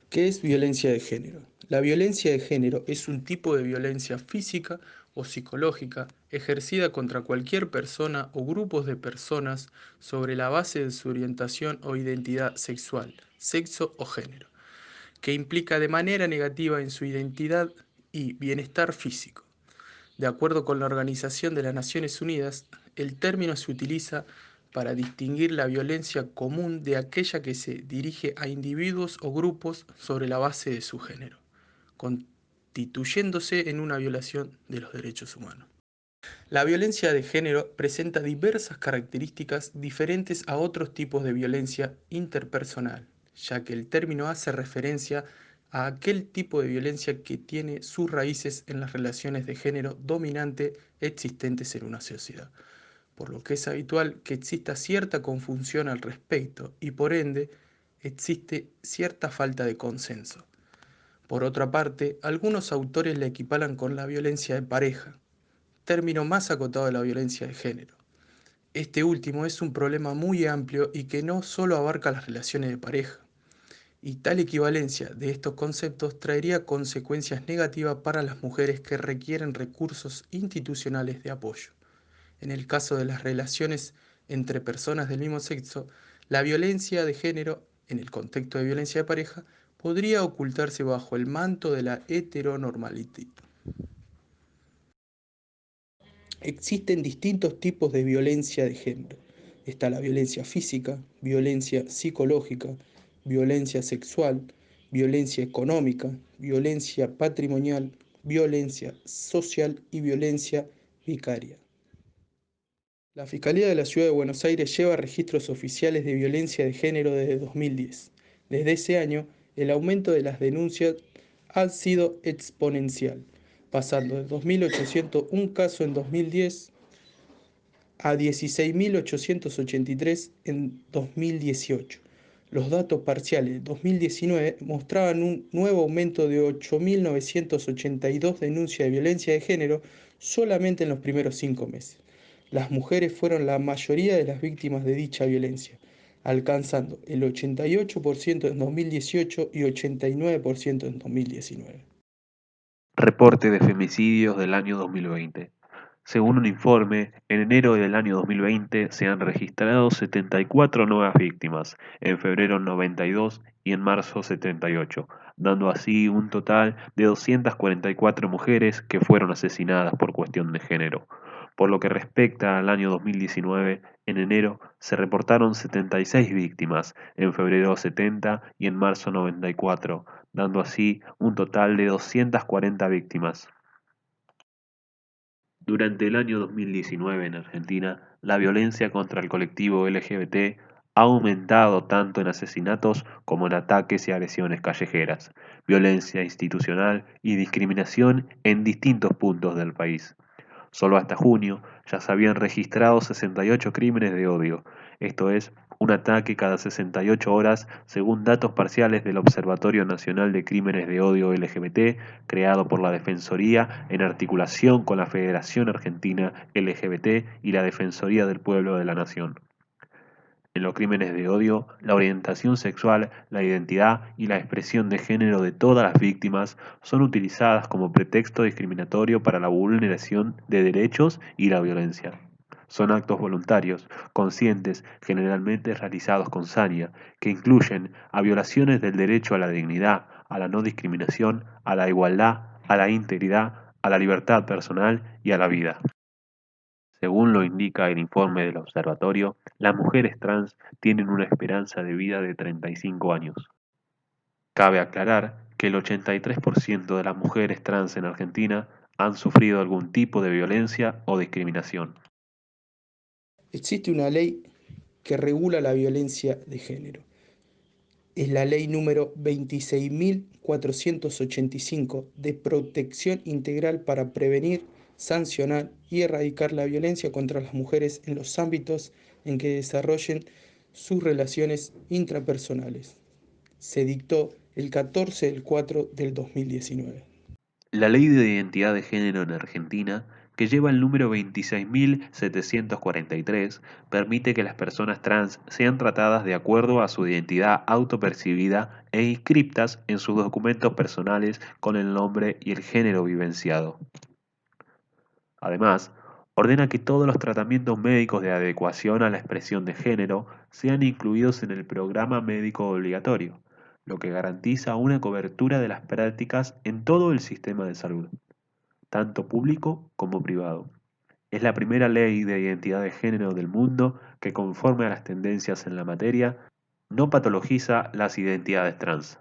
¿Qué es violencia de género? La violencia de género es un tipo de violencia física o psicológica ejercida contra cualquier persona o grupos de personas sobre la base de su orientación o identidad sexual, sexo o género, que implica de manera negativa en su identidad y bienestar físico. De acuerdo con la Organización de las Naciones Unidas, el término se utiliza para distinguir la violencia común de aquella que se dirige a individuos o grupos sobre la base de su género, constituyéndose en una violación de los derechos humanos. La violencia de género presenta diversas características diferentes a otros tipos de violencia interpersonal, ya que el término hace referencia a aquel tipo de violencia que tiene sus raíces en las relaciones de género dominante existentes en una sociedad, por lo que es habitual que exista cierta confusión al respecto y por ende existe cierta falta de consenso. Por otra parte, algunos autores la equiparan con la violencia de pareja, término más acotado de la violencia de género. Este último es un problema muy amplio y que no solo abarca las relaciones de pareja, y tal equivalencia de estos conceptos traería consecuencias negativas para las mujeres que requieren recursos institucionales de apoyo. En el caso de las relaciones entre personas del mismo sexo, la violencia de género, en el contexto de violencia de pareja, podría ocultarse bajo el manto de la heteronormalidad. Existen distintos tipos de violencia de género. Está la violencia física, violencia psicológica, violencia sexual, violencia económica, violencia patrimonial, violencia social y violencia vicaria. La Fiscalía de la Ciudad de Buenos Aires lleva registros oficiales de violencia de género desde 2010. Desde ese año, el aumento de las denuncias ha sido exponencial, pasando de 2.801 casos en 2010 a 16.883 en 2018. Los datos parciales de 2019 mostraban un nuevo aumento de 8.982 denuncias de violencia de género solamente en los primeros 5 meses. Las mujeres fueron la mayoría de las víctimas de dicha violencia, alcanzando el 88% en 2018 y 89% en 2019. Reporte de femicidios del año 2020. Según un informe, en enero del año 2020 se han registrado 74 nuevas víctimas, en febrero 92 y en marzo 78, dando así un total de 244 mujeres que fueron asesinadas por cuestión de género. Por lo que respecta al año 2019, en enero se reportaron 76 víctimas, en febrero 70 y en marzo 94, dando así un total de 240 víctimas. Durante el año 2019 en Argentina, la violencia contra el colectivo LGBT ha aumentado tanto en asesinatos como en ataques y agresiones callejeras, violencia institucional y discriminación en distintos puntos del país. Solo hasta junio ya se habían registrado 68 crímenes de odio, esto es, un ataque cada 68 horas según datos parciales del Observatorio Nacional de Crímenes de Odio LGBT, creado por la Defensoría en articulación con la Federación Argentina LGBT y la Defensoría del Pueblo de la Nación. En los crímenes de odio, la orientación sexual, la identidad y la expresión de género de todas las víctimas son utilizadas como pretexto discriminatorio para la vulneración de derechos y la violencia. Son actos voluntarios, conscientes, generalmente realizados con saña, que incluyen a violaciones del derecho a la dignidad, a la no discriminación, a la igualdad, a la integridad, a la libertad personal y a la vida. Según lo indica el informe del observatorio, las mujeres trans tienen una esperanza de vida de 35 años. Cabe aclarar que el 83% de las mujeres trans en Argentina han sufrido algún tipo de violencia o discriminación. Existe una ley que regula la violencia de género. Es la ley número 26.485 de protección integral para prevenir, sancionar y erradicar la violencia contra las mujeres en los ámbitos en que desarrollen sus relaciones intrapersonales. Se dictó el 14 del 4 del 2019. La ley de identidad de género en Argentina que lleva el número 26.743, permite que las personas trans sean tratadas de acuerdo a su identidad autopercibida e inscriptas en sus documentos personales con el nombre y el género vivenciado. Además, ordena que todos los tratamientos médicos de adecuación a la expresión de género sean incluidos en el programa médico obligatorio, lo que garantiza una cobertura de las prácticas en todo el sistema de salud, tanto público como privado. Es la primera ley de identidad de género del mundo que, conforme a las tendencias en la materia, no patologiza las identidades trans.